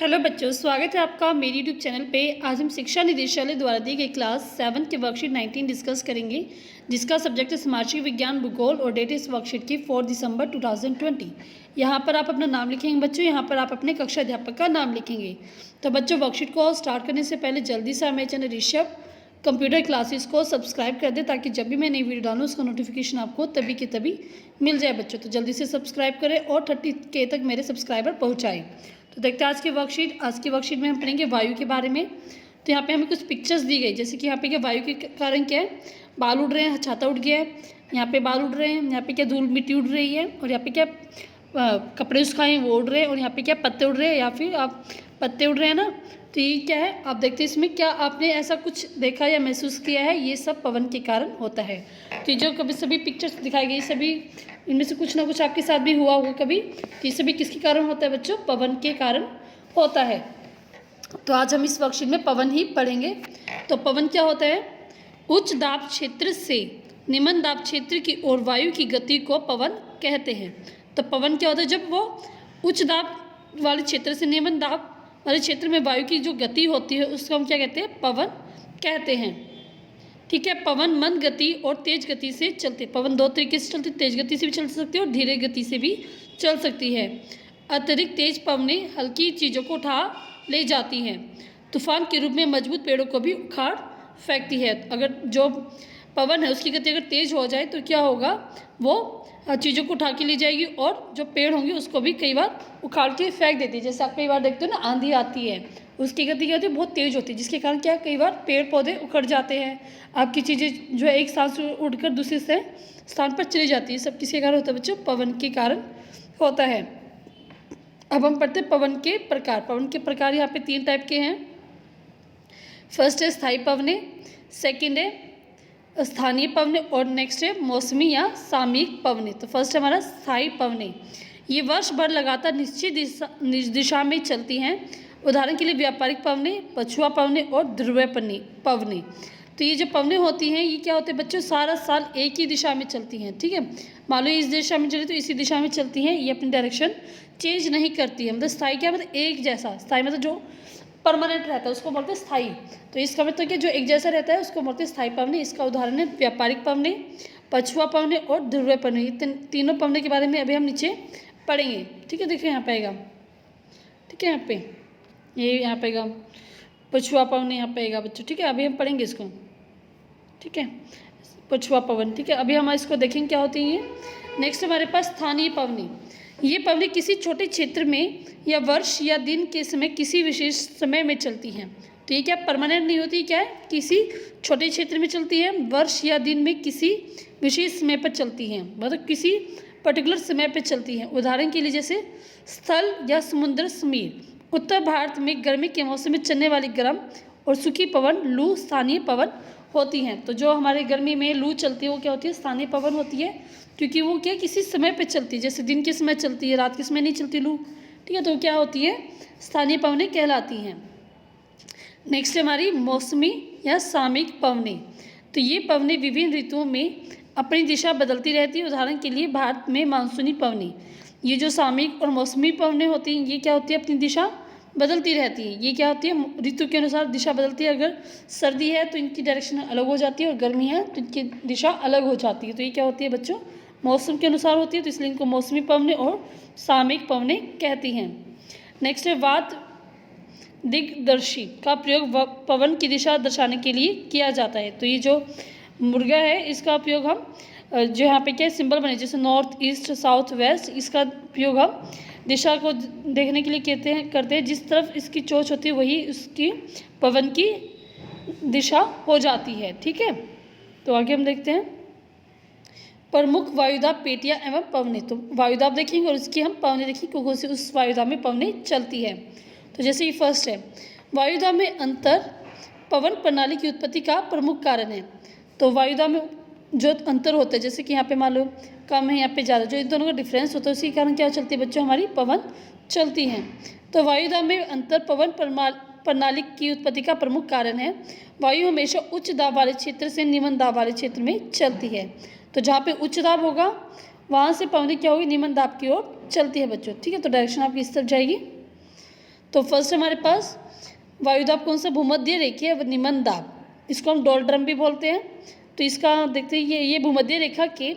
Hello बच्चों, स्वागत है आपका मेरी यूट्यूब चैनल पे। आज हम शिक्षा निदेशालय द्वारा दी गई क्लास 7 के वर्कशीट 19 डिस्कस करेंगे, जिसका सब्जेक्ट है सामाजिक विज्ञान भूगोल और डेट इस वर्कशीट की 4 दिसंबर 2020। यहाँ पर आप अपना नाम लिखेंगे बच्चों, यहाँ पर आप अपने कक्षा अध्यापक का नाम लिखेंगे। तो बच्चों, वर्कशीट को स्टार्ट करने से पहले जल्दी से हमारे चैनल ऋषभ कंप्यूटर क्लासेस को सब्सक्राइब कर दें, ताकि जब भी मैं नई वीडियो डालूँ उसका नोटिफिकेशन आपको तभी के तभी मिल जाए बच्चों। तो जल्दी से सब्सक्राइब करें और 30K तक मेरे सब्सक्राइबर पहुँचाएँ। तो देखते हैं आज की वर्कशीट में हम पढ़ेंगे वायु के बारे में। तो यहाँ पे हमें कुछ पिक्चर्स दी गई, जैसे कि यहाँ पे क्या वायु के कारण क्या है, बाल उड़ रहे हैं, छाता उड़ गया है, यहाँ पे बाल उड़ रहे हैं, यहाँ पे क्या धूल मिट्टी उड़ रही है, और यहाँ पे क्या कपड़े सुखाए वो उड़ रहे हैं, और यहाँ पे क्या पत्ते उड़ रहे हैं, या फिर आप पत्ते उड़ रहे हैं ना। तो ये क्या है, आप देखते हैं इसमें क्या आपने ऐसा कुछ देखा या महसूस किया है, ये सब पवन के कारण होता है। तो जो कभी सभी पिक्चर्स दिखाई गई, सभी इनमें से कुछ ना कुछ आपके साथ भी हुआ होगा कभी। तो ये सभी किसके कारण होता है बच्चों? पवन के कारण होता है। तो आज हम इस वर्कशीट में पवन ही पढ़ेंगे। तो पवन क्या होता है? उच्च दाब क्षेत्र से निम्न दाब क्षेत्र की ओर वायु की गति को पवन कहते हैं। तो पवन क्या होता है? जब वो उच्च दाब वाले क्षेत्र से निम्न दाब वाले क्षेत्र में वायु की जो गति होती है उसको हम क्या कहते हैं? पवन कहते हैं। ठीक है। पवन मंद गति और तेज गति से चलते। पवन दो तरीके से चलती, तेज गति से भी चल सकती है और धीरे गति से भी चल सकती है। अतिरिक्त तेज पवनें हल्की चीज़ों को उठा ले जाती हैं। तूफान के रूप में मजबूत पेड़ों को भी उखाड़ फेंकती है। अगर जो पवन है उसकी गति अगर तेज हो जाए तो क्या होगा, वो चीज़ों को उठा के ले जाएगी, और जो पेड़ होंगे उसको भी कई बार उखाड़ के फेंक देती है। जैसे आप कई बार देखते हो ना, आंधी आती है, उसकी गति क्या होती है? बहुत तेज होती है, जिसके कारण क्या कई बार पेड़ पौधे उखड़ जाते हैं। आपकी चीज़ें जो है एक स्थान से उड़कर दूसरे स्थान पर चली जाती है। सब किसके कारण होता है बच्चों? पवन के कारण होता है। अब हम पढ़ते हैं पवन के प्रकार। पवन के प्रकार यहाँ पे 3 टाइप के हैं। फर्स्ट है स्थायी पवने, सेकंड है स्थानीय पवने, और नेक्स्ट है मौसमी या सामयिक पवने। तो फर्स्ट है हमारा स्थायी पवने। ये वर्ष भर लगातार निश्चित दिशा में चलती हैं। उदाहरण के लिए व्यापारिक पवने, पछुआ पवने और ध्रुवीय पवने। तो ये जो पवने होती हैं ये क्या होते हैं बच्चों? सारा साल एक ही दिशा में चलती हैं। ठीक है, मान लो इस दिशा में चली तो इसी दिशा में चलती हैं, ये अपनी डायरेक्शन चेंज नहीं करती है। मतलब स्थायी क्या मतलब? एक जैसा। स्थायी मतलब जो परमानेंट रहता है उसको बोलते हैं स्थायी। तो इसका मतलब कि जो एक जैसा रहता है उसको बोलते हैं स्थायी पवने। इसका उदाहरण है व्यापारिक पवने, पछुआ पवने और ध्रुवीय पवने। ये तीनों पवने के बारे में अभी हम नीचे पढ़ेंगे। ठीक है, देखिए यहाँ पे आएगा। ठीक है, यहाँ पे ये यहाँ पे आएगा पछुआ पवन, यहाँ पे आएगा बच्चों। ठीक है, अभी हम पढ़ेंगे इसको। ठीक है, पछुआ पवन। ठीक है, अभी हम इसको देखेंगे क्या होती है। नेक्स्ट हमारे पास स्थानीय पवनी। ये पवनी किसी छोटे क्षेत्र में या वर्ष या दिन के समय किसी विशेष समय में चलती हैं। तो ये क्या परमानेंट नहीं होती, क्या है? किसी छोटे क्षेत्र में चलती है, वर्ष या दिन में किसी विशेष समय पर चलती हैं, मतलब किसी पर्टिकुलर समय पर चलती हैं। उदाहरण के लिए जैसे स्थल या समुद्र समीर। उत्तर भारत में गर्मी के मौसम में चलने वाली गर्म और सूखी पवन लू स्थानीय पवन होती हैं। तो जो हमारे गर्मी में लू चलती है वो क्या होती है? स्थानीय पवन होती है, क्योंकि वो क्या किसी समय पे चलती है। जैसे दिन के समय चलती है, रात के समय नहीं चलती लू। ठीक है, तो क्या होती है? स्थानीय पवनें कहलाती हैं। नेक्स्ट हमारी मौसमी या सामयिक पवनें। तो ये पवनें विभिन्न ऋतुओं में अपनी दिशा बदलती रहती है। उदाहरण के लिए भारत में मानसूनी पवनें। ये जो सामयिक और मौसमी पवनें होती हैं ये क्या होती है? अपनी दिशा बदलती रहती है। ये क्या होती है? ऋतु के अनुसार दिशा बदलती है। अगर सर्दी है तो इनकी डायरेक्शन अलग हो जाती है, और गर्मी है तो इनकी दिशा अलग हो जाती है। तो ये क्या होती है बच्चों? मौसम के अनुसार होती है, तो इसलिए इनको मौसमी पवनें और सामयिक पवनें कहती हैं। नेक्स्ट है वात दिग्दर्शी का प्रयोग पवन की दिशा दर्शाने के लिए किया जाता है। तो ये जो मुर्गा है इसका उपयोग हम जो यहाँ पे क्या सिंबल बने जैसे नॉर्थ ईस्ट साउथ वेस्ट, इसका उपयोग हम दिशा को देखने के लिए करते हैं। जिस तरफ इसकी चोंच होती है वही उसकी पवन की दिशा हो जाती है। ठीक है, तो आगे हम देखते हैं प्रमुख वायुदाब पेटियां एवं पवनें। तो वायुदाब देखेंगे और इसकी हम पवनें देखेंगे, क्योंकि उस वायुदाब में पवनें चलती है। तो जैसे ये फर्स्ट है, वायुदाब में अंतर पवन प्रणाली की उत्पत्ति का प्रमुख कारण है। तो वायुदाब में जो अंतर होता है, जैसे कि यहाँ पे मान लो कम है, यहाँ पे ज़्यादा, जो इन दोनों का डिफरेंस होता है उसी के कारण क्या चलती है बच्चों? हमारी पवन चलती हैं। तो वायुदाब में अंतर पवन प्रणाली की उत्पत्ति का प्रमुख कारण है। वायु हमेशा उच्च दाब वाले क्षेत्र से निम्न दाब वाले क्षेत्र में चलती है। तो जहाँ पे उच्च दाब होगा वहाँ से पवनें क्या होगी? निम्न दाब की ओर चलती है बच्चों। ठीक है, तो डायरेक्शन आपकी इस तरफ जाएगी। तो फर्स्ट हमारे पास वायुदाब कौन सा, भूमध्य रेखीय निम्न दाब, इसको हम डोलड्रम भी बोलते हैं। तो इसका देखते हैं ये भूमध्य रेखा के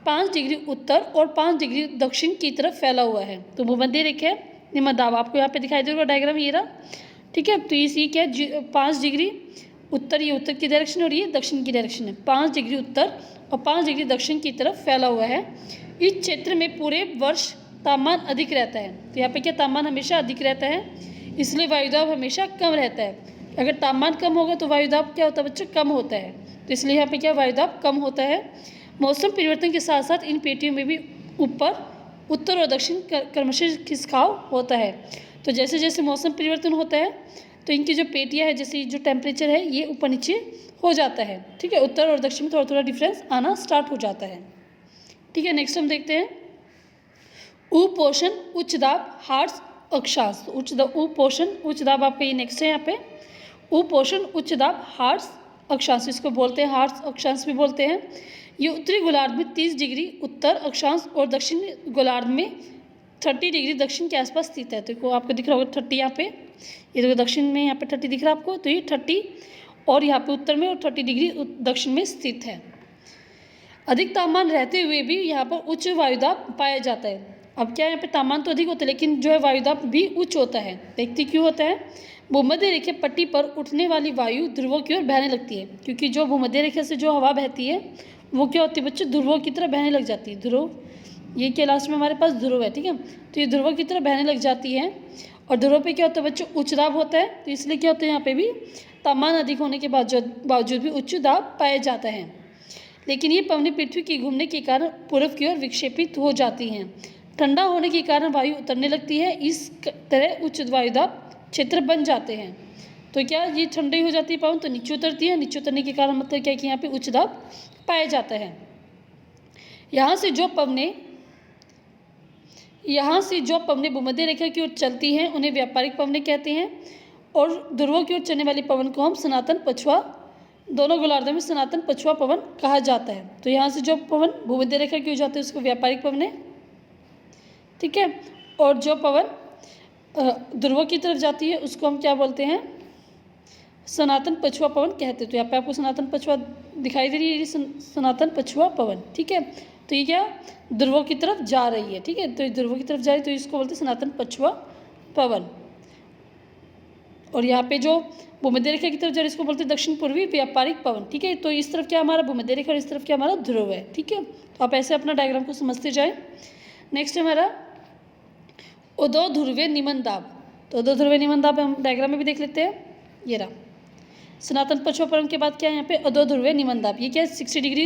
5 डिग्री उत्तर और 5 डिग्री दक्षिण की तरफ फैला हुआ है। तो भूमध्य रेखा निम्न दाब आपको यहाँ पे दिखाई दे रहा डायग्राम ये रहा, ठीक है। तो इसी क्या 5 डिग्री उत्तर, ये उत्तर की डायरेक्शन और ये दक्षिण की डायरेक्शन है। 5 डिग्री उत्तर और 5 डिग्री दक्षिण की तरफ फैला हुआ है। इस क्षेत्र में पूरे वर्ष तापमान अधिक रहता है। तो यहाँ पे क्या तापमान हमेशा अधिक रहता है, इसलिए वायुदाब हमेशा कम रहता है। अगर तापमान कम होगा तो वायुदाब क्या होता है बच्चों, कम होता है। तो इसलिए यहाँ पे क्या वायुदाब कम होता है। मौसम परिवर्तन के साथ साथ इन पेटियों में भी ऊपर, उत्तर और दक्षिण क्रमशः खिसकाव होता है। तो जैसे जैसे मौसम परिवर्तन होता है तो इनकी जो पेटियाँ है, जैसे जो टेम्परेचर है ये ऊपर नीचे हो जाता है, ठीक है। उत्तर और दक्षिण में थोड़ा थोड़ा डिफरेंस आना स्टार्ट हो जाता है, ठीक है। नेक्स्ट हम देखते हैं उपोषण उच्च दाब हार्स अक्षांश। उपोषण उच्च दाब आपका ये नेक्स्ट है यहाँ पे। उपोषण उच्च दाब हार्स अक्षांश, इसको बोलते हैं हार्स अक्षांश भी बोलते हैं। ये उत्तरी गोलार्ध में 30 डिग्री उत्तर अक्षांश और दक्षिण गोलार्ध में 30 डिग्री दक्षिण के आसपास स्थित है। तो आपको दिख रहा होगा 30 यहाँ पे, ये देखो दक्षिण में यहाँ पे 30 दिख रहा है आपको। तो ये 30 और यहाँ पे उत्तर में और 30 डिग्री दक्षिण में स्थित है। अधिक तापमान रहते हुए भी यहाँ पर उच्च वायुदाब पाया जाता है। अब क्या यहाँ पे तापमान तो अधिक होता है लेकिन जो है वायुदाब भी उच्च होता है। देखते क्यों होता है, भूमध्य रेखा पट्टी पर उठने वाली वायु ध्रुवों की ओर बहने लगती है। क्योंकि जो भूमध्य रेखा से जो हवा बहती है वो क्या होती है बच्चों, ध्रुवों की तरह बहने लग जाती है। ध्रुव, ये क्या लास्ट में हमारे पास ध्रुव है, ठीक है। तो ये ध्रुवों की तरह बहने लग जाती है और ध्रुवों पे क्या होता है बच्चों, उच्च दाब होता है। तो इसलिए क्या होता है यहाँ पे भी तापमान अधिक होने के बावजूद भी उच्च दाब पाया जाता है। लेकिन ये पवनें पृथ्वी के घूमने के कारण पूर्व की ओर विक्षेपित हो जाती हैं। ठंडा होने के कारण वायु उतरने लगती है, इस तरह उच्च वायुदाब क्षेत्र बन जाते हैं। तो क्या ये ठंडी हो जाती है पवन, तो नीचे उतरती है। नीचे उतरने के कारण मतलब क्या कि यहाँ पे उच्च दाब पाया जाता है। यहाँ से जो पवनें भूमध्य रेखा की ओर चलती हैं उन्हें व्यापारिक पवनें कहते हैं। और ध्रुवों की ओर चलने वाली पवन को हम सनातन पछुआ, दोनों गोलार्धों में सनातन पछुआ पवन कहा जाता है। तो यहाँ से जो पवन भूमध्य रेखा की ओर जाते हैं उसको व्यापारिक पवनें, ठीक है। और जो पवन ध्रुवों की तरफ जाती है उसको हम क्या बोलते हैं, सनातन पछुआ पवन कहते हैं। तो यहाँ पे आपको सनातन पछुआ दिखाई दे रही है, सनातन पछुआ पवन, ठीक है। तो ये क्या ध्रुवों की तरफ जा रही है, ठीक है। तो ध्रुवों की तरफ जा रही है तो इसको बोलते हैं सनातन पछुआ पवन। और यहाँ पे जो भूमध्य रेखा की तरफ जा रही है इसको बोलते हैं दक्षिण पूर्वी व्यापारिक पवन, ठीक है। तो इस तरफ क्या हमारा भूमध्य रेखा और इस तरफ क्या हमारा ध्रुव है, ठीक है। तो आप ऐसे अपना डायग्राम को समझते जाएं। नेक्स्ट हमारा उदो ध्रुवीय निम्न दाब। तो उदो ध्रुवीय निम्न दाब हम डायग्राम में भी देख लेते हैं, ये रहा। सनातन पछुआ पवन के बाद क्या है यहाँ पे अधो ध्रुवीय निम्न दाब। ये क्या है 60 डिग्री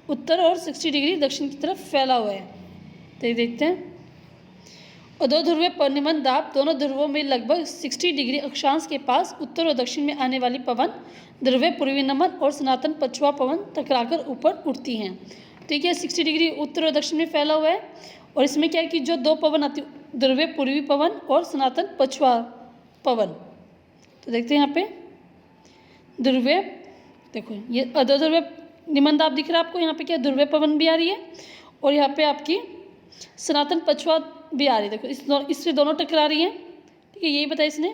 उत्तर और 60 डिग्री दक्षिण की तरफ फैला हुआ है। तो ये देखते हैं अधो ध्रुवीय निम्न दाब दोनों ध्रुवों में लगभग 60 डिग्री अक्षांश के पास उत्तर और दक्षिण में आने वाली पवन ध्रुवीय पूर्वी नमन और सनातन पछुआ पवन टकराकर ऊपर उठती हैं। तो ये क्या 60 डिग्री उत्तर और दक्षिण में फैला हुआ है। और इसमें क्या है कि जो दो पवन आती ध्रुवीय पूर्वी पवन और सनातन पछुआ पवन। तो देखते हैं यहाँ पे ध्रुवीय, देखो ये अधो ध्रुवीय निम्न दाब दिख रहा है आपको। यहाँ पे क्या ध्रुवीय पवन भी आ रही है और यहाँ पे आपकी सनातन पछुआ भी आ रही है। देखो इससे दोनों टकरा रही हैं, ठीक है। यही बताया इसने,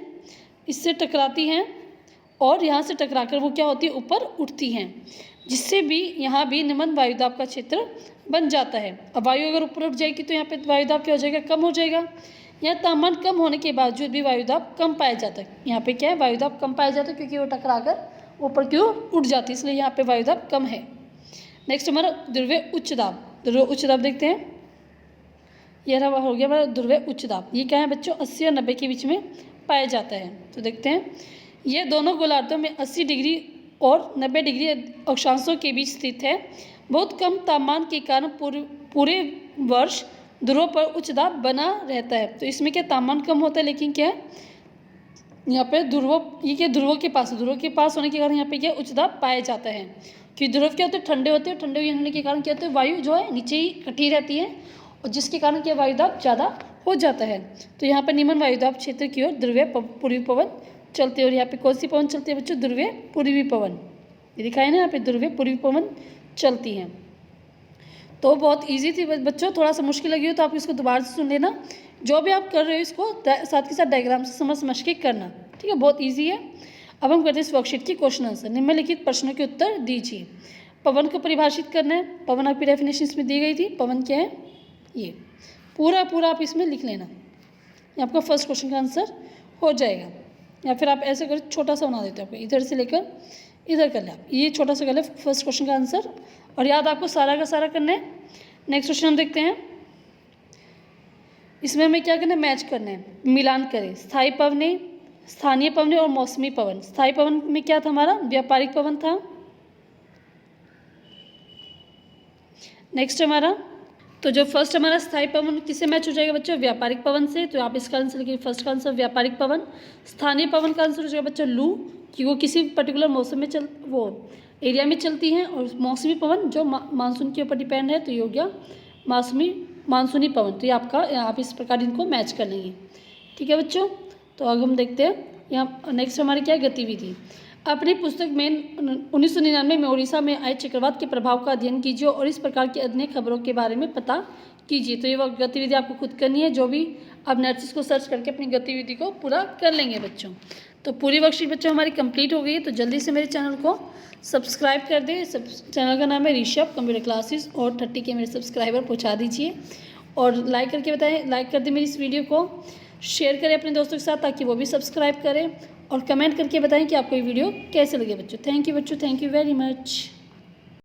इससे टकराती हैं और यहाँ से टकराकर वो क्या होती है ऊपर उठती हैं, जिससे भी यहाँ भी निम्न वायुदाब का क्षेत्र बन जाता है। अब वायु अगर ऊपर उठ जाएगी तो यहाँ पे वायुदाब क्या हो जाएगा, कम हो जाएगा। यहाँ तापमान कम होने के बावजूद भी वायुदाब कम पाया जाता है। यहाँ पे क्या है वायुदाब कम पाया जाता है क्योंकि वो टकराकर ऊपर की ओर उठ जाती है, इसलिए यहाँ पे वायुदाब कम है। नेक्स्ट हमारा ध्रुवीय उच्च दाब। ध्रुवीय उच्च दाब देखते हैं, यह रहा हो गया हमारा ध्रुवीय उच्च दाब। ये क्या है बच्चों 80 और 90 के बीच में पाया जाता है। तो देखते हैं ये दोनों गोलार्धों में 80 डिग्री और 90 डिग्री अक्षांशों के बीच स्थित है। बहुत कम तापमान के कारण पूरे वर्ष ध्रुवों पर उच्च दाब बना रहता है। तो इसमें क्या तापमान कम होता है लेकिन क्या है यहाँ पे ये क्या ध्रुवों के पास होने के कारण यहाँ पे क्या उच्च दाब पाया जाता है। कि ध्रुव क्या होते हैं ठंडे होते हैं, ठंडे होने के कारण क्या होता है वायु जो है नीचे ही इकट्ठी रहती है और जिसके कारण क्या वायुदाब ज़्यादा हो जाता है। तो यहाँ पर निम्न वायुदाब क्षेत्र की ओर ध्रुवीय पूर्वी पवन चलते हैं। और यहाँ पे कौन सी पवन चलती है बच्चों, ध्रुवीय पूर्वी पवन। ये दिखाए ना यहाँ पे ध्रुवीय पूर्वी पवन चलती हैं। तो बहुत ईजी थी बच्चों, थोड़ा सा मुश्किल लगी हो तो आप इसको दोबारा से सुन लेना, जो भी आप कर रहे हो इसको साथ के साथ डायग्राम से समझ के करना, ठीक है, बहुत ईजी है। अब हम करते हैं इस वर्कशीट की क्वेश्चन आंसर। निम्नलिखित प्रश्नों के उत्तर दीजिए। पवन को परिभाषित करना है। पवन आपकी डेफिनेशन इसमें दी गई थी। पवन क्या है, ये पूरा आप इसमें लिख लेना, ये आपका फर्स्ट क्वेश्चन का आंसर हो जाएगा। या फिर आप ऐसे कर छोटा सा बना देते हो, आपको इधर से लेकर इधर कर ले आप, ये छोटा सा कर ले फर्स्ट क्वेश्चन का आंसर। और याद आपको सारा का सारा करना है। नेक्स्ट क्वेश्चन हम देखते हैं। इसमें हमें क्या करना है, मैच करना है, मिलान करें। स्थायी पवनें, स्थानीय पवनें और मौसमी पवन। स्थायी पवन में क्या था हमारा, व्यापारिक पवन था। नेक्स्ट हमारा, तो जो फर्स्ट हमारा स्थायी पवन किससे मैच हो जाएगा बच्चों, व्यापारिक पवन से। तो आप इसका आंसर लिखिए, फर्स्ट का आंसर व्यापारिक पवन। स्थानीय पवन का आंसर हो जाएगा बच्चों लू, कि वो किसी पर्टिकुलर मौसम में वो एरिया में चलती हैं। और मौसमी पवन जो मानसून के ऊपर डिपेंड है, तो ये हो गया मानसूनी पवन। तो ये आपका, आप इस प्रकार इनको मैच कर लेंगे, ठीक है बच्चों। तो अब हम देखते हैं यहाँ नेक्स्ट हमारी क्या है, गतिविधि। अपनी पुस्तक में 1999 में उड़ीसा में आए चक्रवात के प्रभाव का अध्ययन कीजिए और इस प्रकार की अन्य खबरों के बारे में पता कीजिए। तो ये वह गतिविधि आपको खुद करनी है, जो भी आप नर्सिस को सर्च करके अपनी गतिविधि को पूरा कर लेंगे बच्चों। तो पूरी वर्कशीट बच्चों हमारी कंप्लीट हो गई है। तो जल्दी से मेरे चैनल को सब्सक्राइब कर दें। चैनल का नाम है ऋषभ कंप्यूटर क्लासेस, और 30 के मेरे सब्सक्राइबर पहुँचा दीजिए। और लाइक करके बताएं, लाइक कर दें मेरी इस वीडियो को, शेयर करें अपने दोस्तों के साथ ताकि वो भी सब्सक्राइब करें, और कमेंट करके बताएं कि आपको ये वीडियो कैसे लगे बच्चों। थैंक यू बच्चों, थैंक यू वेरी मच।